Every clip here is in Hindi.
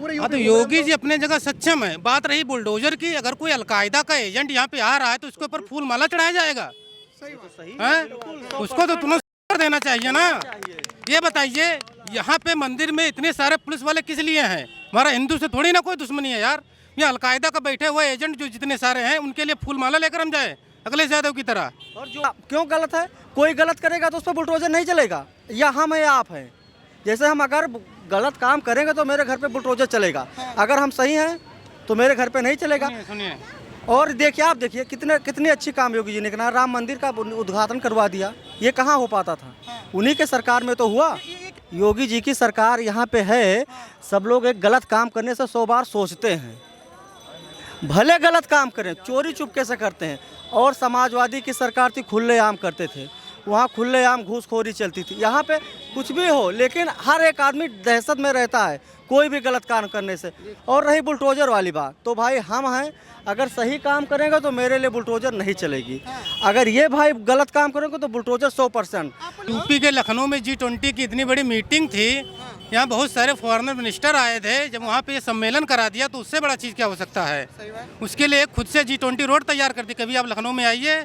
पूरे हाँ, तो योगी जी अपने जगह सक्षम है। बात रही बुलडोजर की, अगर कोई अलकायदा का एजेंट यहाँ पे आ रहा है तो उसके ऊपर फूल माला चढ़ाया जाएगा। हैं? उसको तो तुरंत कर देना चाहिए ना। ये बताइए, यहाँ पे मंदिर में इतने सारे पुलिस वाले किस लिए हैं? हमारा हिंदू से थोड़ी ना कोई दुश्मनी है यार। ये अलकायदा का बैठे हुए एजेंट जो जितने सारे हैं उनके लिए फूल माला लेकर हम जाए अखिलेश यादव की तरह? और जो क्यों गलत है? कोई गलत करेगा तो उस पर बुलडोजर नहीं चलेगा, या हम है या आप हैं। जैसे हम अगर गलत काम करेंगे तो मेरे घर पे बुलडोजर चलेगा, अगर हम सही हैं तो मेरे घर पे नहीं चलेगा। सुनिए, और देखिए, आप देखिए कितनी अच्छी काम योगी जी ने किया। राम मंदिर का उद्घाटन करवा दिया, ये कहाँ हो पाता था? उन्हीं के सरकार में तो हुआ। योगी जी की सरकार यहाँ पे है। सब लोग एक गलत काम करने से 100 बार सोचते हैं, भले गलत काम करें, चोरी चुपके से करते हैं। और समाजवादी की सरकार थी, खुलेआम करते थे, वहाँ खुलेआम घूसखोरी चलती थी। यहाँ पे कुछ भी हो, लेकिन हर एक आदमी दहशत में रहता है कोई भी गलत काम करने से। और रही बुलडोजर वाली बात, तो भाई हम हैं, अगर सही काम करेंगे तो मेरे लिए बुलडोजर नहीं चलेगी। अगर ये भाई गलत काम करेंगे तो बुलडोजर 100%। यूपी के लखनऊ में G20 की इतनी बड़ी मीटिंग थी, यहाँ बहुत सारे फॉरेनर मिनिस्टर आए थे। जब वहाँ पे ये सम्मेलन करा दिया तो उससे बड़ा चीज़ क्या हो सकता है? उसके लिए खुद से G20 रोड तैयार कर दी। कभी आप लखनऊ में आइए,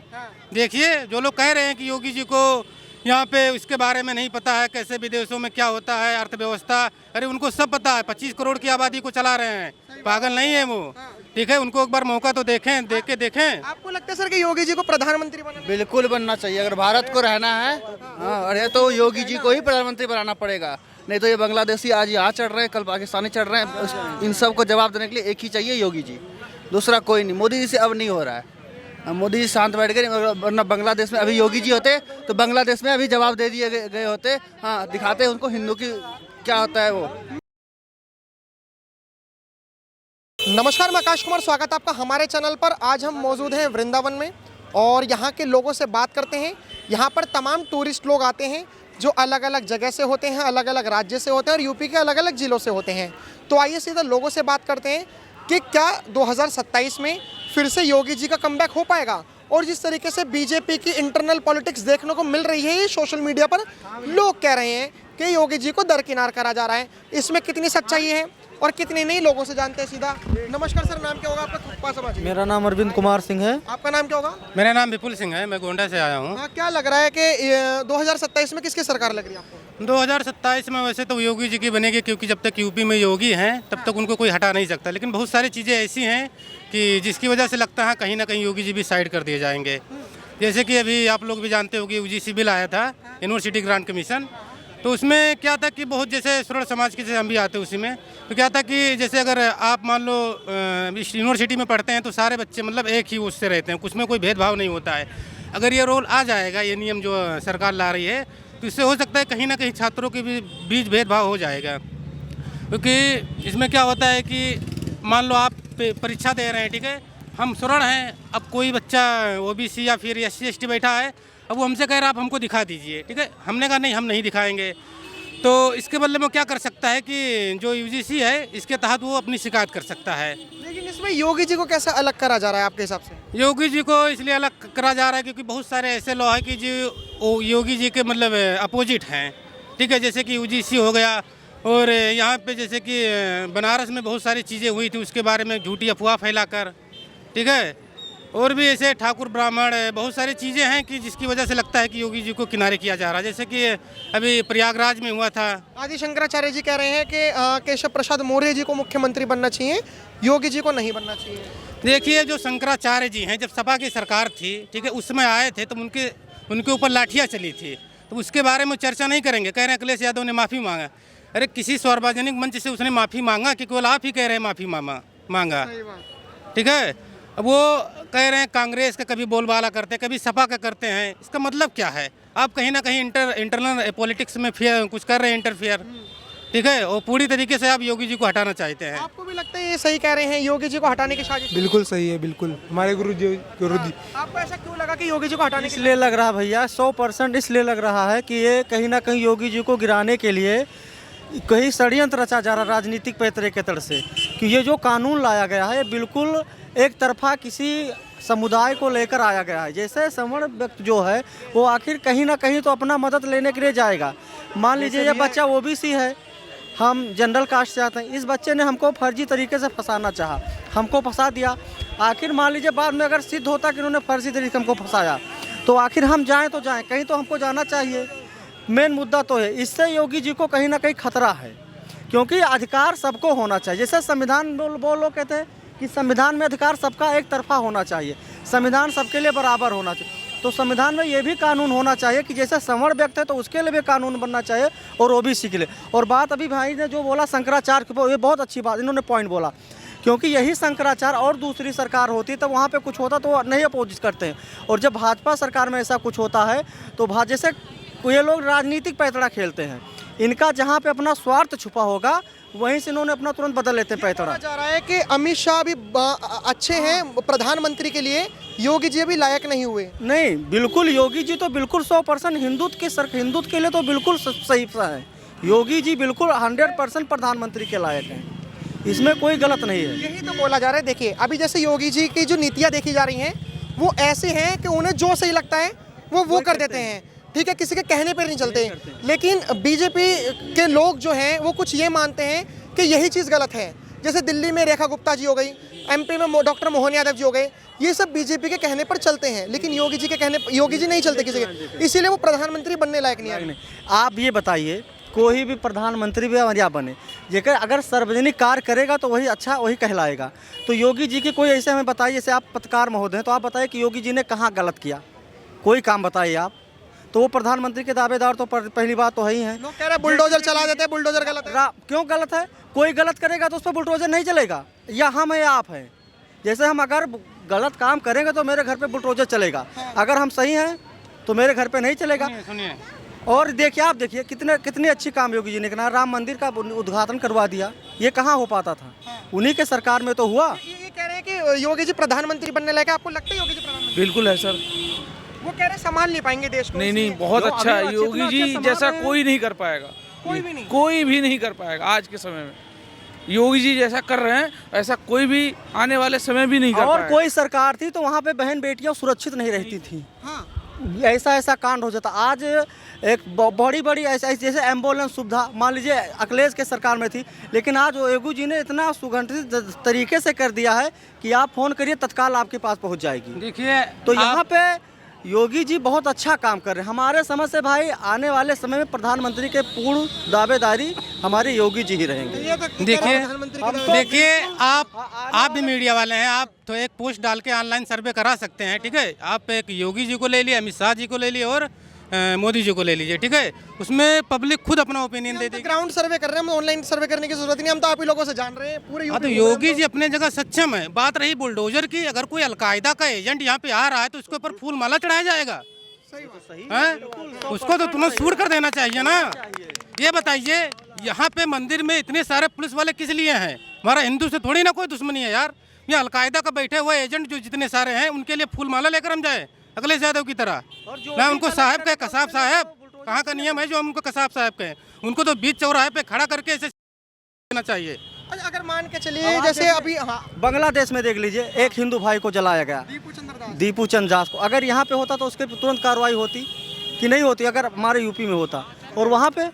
देखिए, जो लोग कह रहे हैं कि योगी जी को यहाँ पे उसके बारे में नहीं पता है, कैसे विदेशों में क्या होता है, अर्थव्यवस्था, अरे उनको सब पता है। 25 करोड़ की आबादी को चला रहे हैं, पागल नहीं है वो। ठीक है, उनको एक बार मौका तो देखें, देख के देखें। आपको लगता है सर कि योगी जी को प्रधानमंत्री बनना? बिल्कुल बनना चाहिए। अगर भारत को रहना है, हाँ, अरे तो योगी जी को ही प्रधानमंत्री बनाना पड़ेगा। नहीं तो ये बांग्लादेशी आज यहाँ चढ़ रहे हैं, कल पाकिस्तानी चढ़ रहे हैं। इन सब को जवाब देने के लिए एक ही चाहिए, योगी जी, दूसरा कोई नहीं। मोदी जी से अब नहीं हो रहा है। मोदी जी शांत बैठ गए, वरना बांग्लादेश में अभी योगी जी होते तो बांग्लादेश में अभी जवाब दे दिए गए होते। हाँ, दिखाते उनको हिंदू की क्या होता है वो। नमस्कार, मैं आकाश कुमार, स्वागत है आपका हमारे चैनल पर। आज हम मौजूद हैं वृंदावन में और यहाँ के लोगों से बात करते हैं। यहाँ पर तमाम टूरिस्ट लोग आते हैं जो अलग अलग जगह से होते हैं, अलग अलग राज्य से होते हैं और यूपी के अलग अलग ज़िलों से होते हैं। तो आइए सीधा लोगों से बात करते हैं कि क्या 2027 में फिर से योगी जी का कमबैक हो पाएगा। और जिस तरीके से बीजेपी की इंटरनल पॉलिटिक्स देखने को मिल रही है, ये सोशल मीडिया पर लोग कह रहे हैं कि योगी जी को दरकिनार करा जा रहा है। इसमें कितनी सच्चाई है और कितने नहीं, लोगों से जानते हैं सीधा। नमस्कार सर, नाम क्या होगा आपका? थोड़ा समझिए। मेरा नाम अरविंद कुमार सिंह है। आपका नाम क्या होगा? मेरा नाम विपुल सिंह है, मैं गोंडा से आया हूँ। हाँ, क्या लग रहा है कि 2027 में किसकी सरकार लग रही है आपको? 2027 में वैसे तो योगी जी की बनेगी, क्योंकि जब तक यूपी में योगी हैं तब तक उनको कोई हटा नहीं सकता। लेकिन बहुत सारी चीज़ें ऐसी हैं कि जिसकी वजह से लगता है कहीं ना कहीं योगी जी भी साइड कर दिए जाएंगे। जैसे कि अभी आप लोग भी जानते हो कि UGC बिल आया था, यूनिवर्सिटी ग्रांट कमीशन। तो उसमें क्या था कि बहुत, जैसे सुरड़ समाज के जैसे हम भी आते हैं उसी में, तो क्या था कि जैसे अगर आप मान लो यूनिवर्सिटी में पढ़ते हैं तो सारे बच्चे मतलब एक ही उससे रहते हैं, उसमें कोई भेदभाव नहीं होता है। अगर ये रोल आ जाएगा, ये नियम जो सरकार ला रही है, तो इससे हो सकता है कहीं ना कहीं छात्रों के बीच भेदभाव हो जाएगा। क्योंकि इसमें क्या होता है कि मान लो आप परीक्षा दे रहे हैं, ठीक है, हम सुरड़ हैं, अब कोई बच्चा OBC या फिर SC ST बैठा है, अब वो हमसे कह रहा है आप हमको दिखा दीजिए, ठीक है, हमने कहा नहीं, हम नहीं दिखाएंगे। तो इसके बदले में क्या कर सकता है कि जो UGC है इसके तहत वो अपनी शिकायत कर सकता है। लेकिन इसमें योगी जी को कैसे अलग करा जा रहा है आपके हिसाब से? योगी जी को इसलिए अलग करा जा रहा है क्योंकि बहुत सारे ऐसे लॉ है कि जो योगी जी के मतलब अपोजिट हैं, ठीक है, जैसे कि UGC हो गया। और यहाँ पे जैसे कि बनारस में बहुत सारी चीज़ें हुई थी, उसके बारे में झूठी अफवाह फैलाकर, ठीक है। और भी ऐसे ठाकुर ब्राह्मण बहुत सारी चीज़ें हैं कि जिसकी वजह से लगता है कि योगी जी को किनारे किया जा रहा है। जैसे कि अभी प्रयागराज में हुआ था। आदि शंकराचार्य जी कह रहे हैं कि केशव प्रसाद मौर्य जी को मुख्यमंत्री बनना चाहिए, योगी जी को नहीं बनना चाहिए। देखिए, जो शंकराचार्य जी हैं, जब सपा की सरकार थी, ठीक है, उसमें आए थे तो उनके ऊपर लाठियाँ चली थी, तो उसके बारे में चर्चा नहीं करेंगे। कह रहे हैं अखिलेश यादव ने माफ़ी मांगा। अरे किसी सार्वजनिक मंच से उसने माफ़ी मांगा कि केवल आप ही कह रहे हैं माफ़ी मांगा, ठीक है। अब वो कह रहे हैं कांग्रेस का कभी बोलबाला करते, कभी सपा का करते हैं। इसका मतलब क्या है? आप कहीं ना कहीं इंटरनल पॉलिटिक्स में कुछ कर रहे हैं, इंटरफेयर, ठीक है, और पूरी तरीके से आप योगी जी को हटाना चाहते हैं। आपको भी लगता है ये सही कह रहे हैं, योगी जी को हटाने की साजिश? बिल्कुल सही है, बिल्कुल। हमारे गुरु जी आपको ऐसा क्यों लगा कि योगी जी को हटाने इसलिए लग रहा भैया, 100% इसलिए लग रहा है कि ये कहीं ना कहीं योगी जी को गिराने के लिए कहीं षड्यंत्र रचा जा रहा, राजनीतिक पैतरे के तर्ज से। कि ये जो कानून लाया गया है, बिल्कुल एक तरफा किसी समुदाय को लेकर आया गया है। जैसे सवर्ण व्यक्ति जो है वो आखिर कहीं ना कहीं तो अपना मदद लेने के लिए जाएगा। मान लीजिए ये बच्चा OBC है, हम जनरल कास्ट से आते हैं। इस बच्चे ने हमको फर्जी तरीके से फंसाना चाहा, हमको फंसा दिया। आखिर मान लीजिए बाद में अगर सिद्ध होता कि उन्होंने फर्जी तरीके से हमको फंसाया, तो आखिर हम जाएं तो जाएं, कहीं तो हमको जाना चाहिए। मेन मुद्दा तो है, इससे योगी जी को कहीं ना कहीं खतरा है, क्योंकि अधिकार सबको होना चाहिए। जैसे संविधान वो लोग कहते हैं कि संविधान में अधिकार सबका एक तरफा होना चाहिए, संविधान सबके लिए बराबर होना चाहिए। तो संविधान में ये भी कानून होना चाहिए कि जैसे सवर्ण व्यक्ति है तो उसके लिए भी कानून बनना चाहिए और ओबीसी के लिए। और बात अभी भाई ने जो बोला शंकराचार्य के, ये बहुत अच्छी बात इन्होंने पॉइंट बोला, क्योंकि यही शंकराचार्य और दूसरी सरकार होती तो वहाँ पे कुछ होता तो नहीं अपोजिट करते हैं। और जब भाजपा सरकार में ऐसा कुछ होता है तो जैसे ये लोग राजनीतिक पैतरा खेलते हैं, इनका जहाँ पे अपना स्वार्थ छुपा होगा वहीं से इन्होंने अपना तुरंत बदल लेते हैं पैतरा। जा रहा है कि अमित शाह भी अच्छे हैं प्रधानमंत्री के लिए, योगी जी अभी लायक नहीं हुए। नहीं, बिल्कुल योगी जी तो बिल्कुल 100% हिंदुत्व के लिए तो बिल्कुल सही है। योगी जी बिल्कुल 100% प्रधानमंत्री के लायक हैं, इसमें कोई गलत नहीं है। यही तो बोला जा रहा है। देखिए अभी जैसे योगी जी की जो नीतियाँ देखी जा रही हैं वो ऐसे हैं कि उन्हें जो सही लगता है वो कर देते हैं, ठीक है, किसी के कहने पर नहीं चलते। लेकिन बीजेपी के लोग जो हैं वो कुछ ये मानते हैं कि यही चीज़ गलत है। जैसे दिल्ली में रेखा गुप्ता जी हो गई, एमपी में डॉक्टर मोहन यादव जी हो गए, ये सब बीजेपी के कहने पर चलते हैं, लेकिन योगी जी नहीं चलते किसी के, इसीलिए वो प्रधानमंत्री बनने लायक नहीं है। आप ये बताइए, कोई भी प्रधानमंत्री भी या बने, जेकर अगर सार्वजनिक कार्य करेगा तो वही अच्छा वही कहलाएगा। तो योगी जी की कोई ऐसे हमें बताइए, जैसे आप पत्रकार महोदय हैं तो आप बताइए कि योगी जी ने कहाँ गलत किया, कोई काम बताइए आप। तो वो प्रधानमंत्री के दावेदार तो पहली बात तो है ही है। लोग कह रहे हैं बुलडोजर चला देते हैं, बुलडोजर गलत है। क्यों गलत है? कोई गलत करेगा तो उस पर बुलडोजर नहीं चलेगा, या हम है आप हैं। जैसे हम अगर गलत काम करेंगे तो मेरे घर पे बुलडोजर चलेगा, अगर हम सही हैं तो मेरे घर पे नहीं चलेगा। सुनिए, और देखिए आप देखिए कितने अच्छे काम योगी जी ने करा, राम मंदिर का उद्घाटन करवा दिया। ये कहाँ हो पाता था, उन्हीं के सरकार में तो हुआ। ये कह रहे हैं कि योगी जी प्रधानमंत्री बनने लायक, आपको लगता है योगी जी प्रधानमंत्री? बिल्कुल है सर। वो कह रहे हैं संभाल नहीं पाएंगे देश को। नहीं, बहुत अच्छा है। योगी जी जैसा कोई नहीं कर पाएगा, कोई भी नहीं कर पाएगा आज के समय में। योगी जी जैसा कर रहे हैं ऐसा कोई भी आने वाले समय भी नहीं कर पाएगा। और कोई सरकार थी तो वहाँ पे बहन बेटियाँ सुरक्षित नहीं रहती थी। ऐसा कांड हो जाता। आज एक बड़ी ऐसा जैसे एम्बुलेंस सुविधा मान लीजिए अखिलेश के सरकार में थी, लेकिन आज योगी जी ने इतना सुगठित तरीके से कर दिया है कि आप फ़ोन करिए तत्काल आपके पास पहुँच जाएगी। देखिए तो यहाँ पे योगी जी बहुत अच्छा काम कर रहे हैं। हमारे समझ से भाई आने वाले समय में प्रधानमंत्री के पूर्ण दावेदारी हमारे योगी जी ही रहेंगे। देखिए आप भी मीडिया वाले हैं, आप तो एक पोस्ट डाल के ऑनलाइन सर्वे करा सकते हैं, ठीक है। आप एक योगी जी को ले लिए, अमित शाह जी को ले लिए और मोदी जी को ले लीजिए, ठीक है। उसमें पब्लिक खुद अपना ओपिनियन दे देगी। ग्राउंड सर्वे कर रहे हैं, हम ऑनलाइन सर्वे करने की जरूरत नहीं, हम तो आप ही लोगों से जान रहे हैं पूरे। हाँ, तो योगी जी अपने जगह सक्षम है। बात रही बुलडोजर की, अगर कोई अलकायदा का एजेंट यहाँ पे आ रहा है तो उसके ऊपर फूल माला चढ़ाया जाएगा, उसको तो तुरंत सूट कर देना चाहिए ना। ये बताइए यहाँ पे मंदिर में इतने सारे पुलिस वाले किस लिए हैं? हमारा हिंदू से थोड़ी ना कोई दुश्मनी है यार। ये अलकायदा का बैठे हुए एजेंट जो जितने सारे हैं उनके लिए फूल माला लेकर हम जाए अखिलेश यादव की तरह? ना उनको साहब कहे, कसाब साहब कहाँ का नियम है जो हम उनको कसाब साहब कहें? उनको तो बीच चौराहे पे खड़ा करके ऐसे देना चाहिए। अगर मान के चलिए जैसे अभी बांग्लादेश में देख लीजिए, एक हिंदू भाई को जलाया गया, दीपू चंद्र दास को। अगर यहाँ पे होता तो उसके तुरंत कार्रवाई होती कि नहीं होती? अगर हमारे यूपी में होता। और वहाँ पे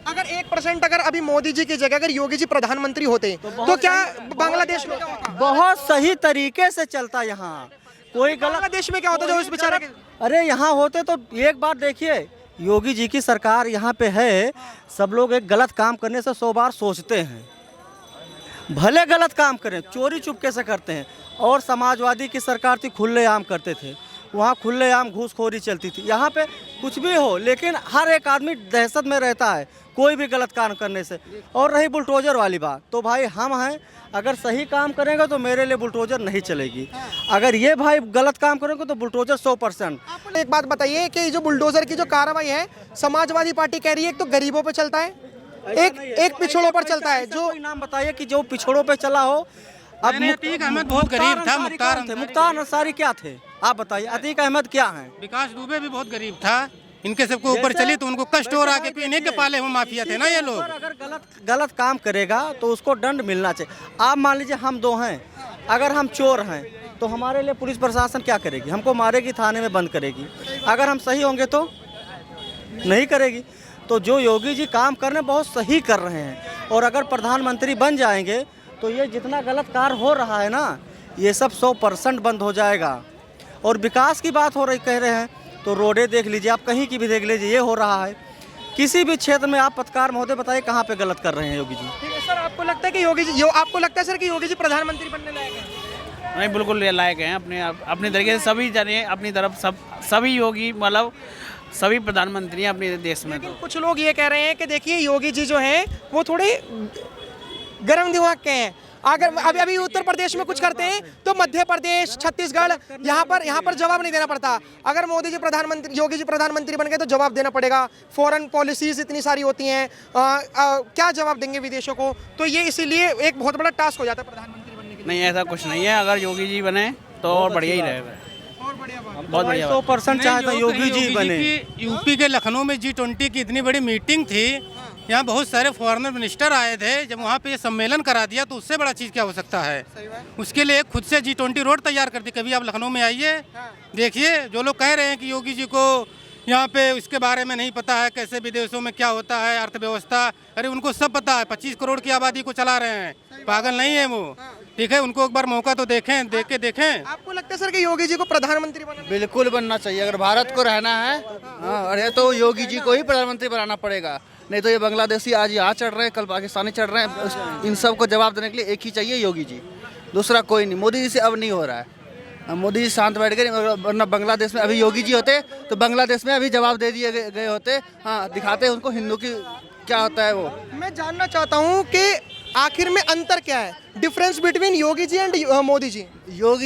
अगर 1% अगर अभी मोदी जी की जगह अगर योगी जी प्रधानमंत्री होते तो क्या बांग्लादेश में क्या होता? बहुत सही तरीके से चलता। यहाँ कोई गलत बांग्लादेश में क्या होता जो इस बेचारे के? अरे यहाँ होते तो एक बात देखिए, योगी जी की सरकार यहाँ पे है, सब लोग एक गलत काम करने से 100 बार सोचते हैं, भले गलत काम करें, चोरी चुपके से करते हैं। और समाजवादी की सरकार थी, खुलेआम करते थे, वहाँ खुलेआम घूसखोरी चलती थी। यहाँ पे कुछ भी हो लेकिन हर एक आदमी दहशत में रहता है कोई भी गलत काम करने से। और रही बुलडोजर वाली बात, तो भाई हम हैं, अगर सही काम करेंगे तो मेरे लिए बुलडोजर नहीं चलेगी, अगर ये भाई गलत काम करेंगे तो बुलडोजर 100%। आप एक बात बताइए कि जो बुलडोजर की जो कार्रवाई है, समाजवादी पार्टी कह रही है एक तो गरीबों पे चलता है, एक पिछड़ों पर चलता है। जो नाम बताइए कि जो पिछड़ों पे चला हो। अब अतीक अहमद बहुत गरीब था, मुख्तार अंसारी क्या थे आप बताइए? अतीक अहमद क्या हैं? विकास दुबे भी बहुत गरीब था। इनके सबके ऊपर चली तो उनको कष्ट हो रहा है कि इन्हीं के पाले हुए माफिया थे ना ये लोग। अगर गलत काम करेगा तो उसको दंड मिलना चाहिए। आप मान लीजिए हम दो हैं, अगर हम चोर हैं तो हमारे लिए पुलिस प्रशासन क्या करेगी? हमको मारेगी, थाने में बंद करेगी। अगर हम सही होंगे तो नहीं करेगी। तो जो योगी जी काम कर रहे हैं बहुत सही कर रहे हैं, और अगर प्रधानमंत्री बन जाएंगे तो ये जितना गलत कार्य हो रहा है ना, ये सब 100% बंद हो जाएगा। और विकास की बात हो रही कह रहे हैं तो रोडें देख लीजिए, आप कहीं की भी देख लीजिए, ये हो रहा है। किसी भी क्षेत्र में आप पत्रकार महोदय बताइए कहाँ पे गलत कर रहे हैं योगी जी। ठीक है सर, आपको लगता है कि आपको लगता है सर कि योगी जी प्रधानमंत्री बनने लायक हैं? नहीं, बिल्कुल ये लायक हैं। अपने तरीके से सभी जने अपनी तरफ सभी योगी मतलब सभी प्रधानमंत्री हैं अपने देश में। लेकिन कुछ लोग ये कह रहे हैं कि देखिए योगी जी जो हैं वो थोड़े गर्म दिमाग के हैं। अगर अभी उत्तर प्रदेश में कुछ करते हैं तो मध्य प्रदेश, छत्तीसगढ़, यहाँ पर जवाब नहीं देना पड़ता। अगर योगी जी प्रधानमंत्री बन गए तो जवाब देना पड़ेगा। फॉरेन पॉलिसीज इतनी सारी होती हैं, क्या जवाब देंगे विदेशों को? तो ये इसीलिए एक बहुत बड़ा टास्क हो जाता है प्रधानमंत्री बनने के लिए। नहीं, ऐसा कुछ नहीं है। अगर योगी जी बने तो और बढ़िया ही रहेगा। और बढ़िया बात। बहुत बढ़िया बात। 100% चाहता नहीं, योगी जी बने। यूपी के लखनऊ में G20 की इतनी बड़ी मीटिंग थी, यहाँ बहुत सारे फॉरेनर मिनिस्टर आए थे। जब वहाँ पे ये सम्मेलन करा दिया तो उससे बड़ा चीज़ क्या हो सकता है? उसके लिए खुद से G20 रोड तैयार कर दी। कभी आप लखनऊ में आइए, देखिए जो लोग कह रहे हैं कि योगी जी को यहाँ पे इसके बारे में नहीं पता है, कैसे विदेशों में क्या होता है, अर्थव्यवस्था, अरे उनको सब पता है। 25 करोड़ की आबादी को चला रहे हैं, पागल नहीं है वो। ठीक है, उनको एक बार मौका तो देखें। आपको लगता है सर कि योगी जी को प्रधानमंत्री बनना? बिल्कुल बनना चाहिए। अगर भारत को रहना है, हाँ, अरे तो योगी जी को ही प्रधानमंत्री बनाना पड़ेगा। नहीं तो ये बांग्लादेशी आज यहाँ चढ़ रहे हैं, कल पाकिस्तानी चढ़ रहे हैं। इन सब को जवाब देने के लिए एक ही चाहिए, योगी जी, दूसरा कोई नहीं। मोदी जी से अब नहीं हो रहा है। मोदी जी शांत बैठ गए, वरना बांग्लादेश में अभी योगी जी होते तो बांग्लादेश में अभी जवाब दे दिए गए होते। हाँ, दिखाते उनको हिंदू की क्या होता है वो। मैं जानना चाहता हूँ कि आखिर में अंतर क्या है, difference between Yogi ji and Modi ji?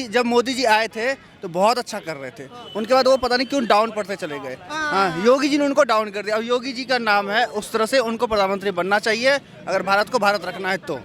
जब मोदी जी आए थे तो बहुत अच्छा कर रहे थे, उनके बाद वो पता नहीं क्यों डाउन पड़ते चले गए। हाँ, योगी जी ने उनको डाउन कर दिया। अब योगी जी का नाम है, उस तरह से उनको प्रधानमंत्री बनना चाहिए अगर भारत को भारत रखना है तो।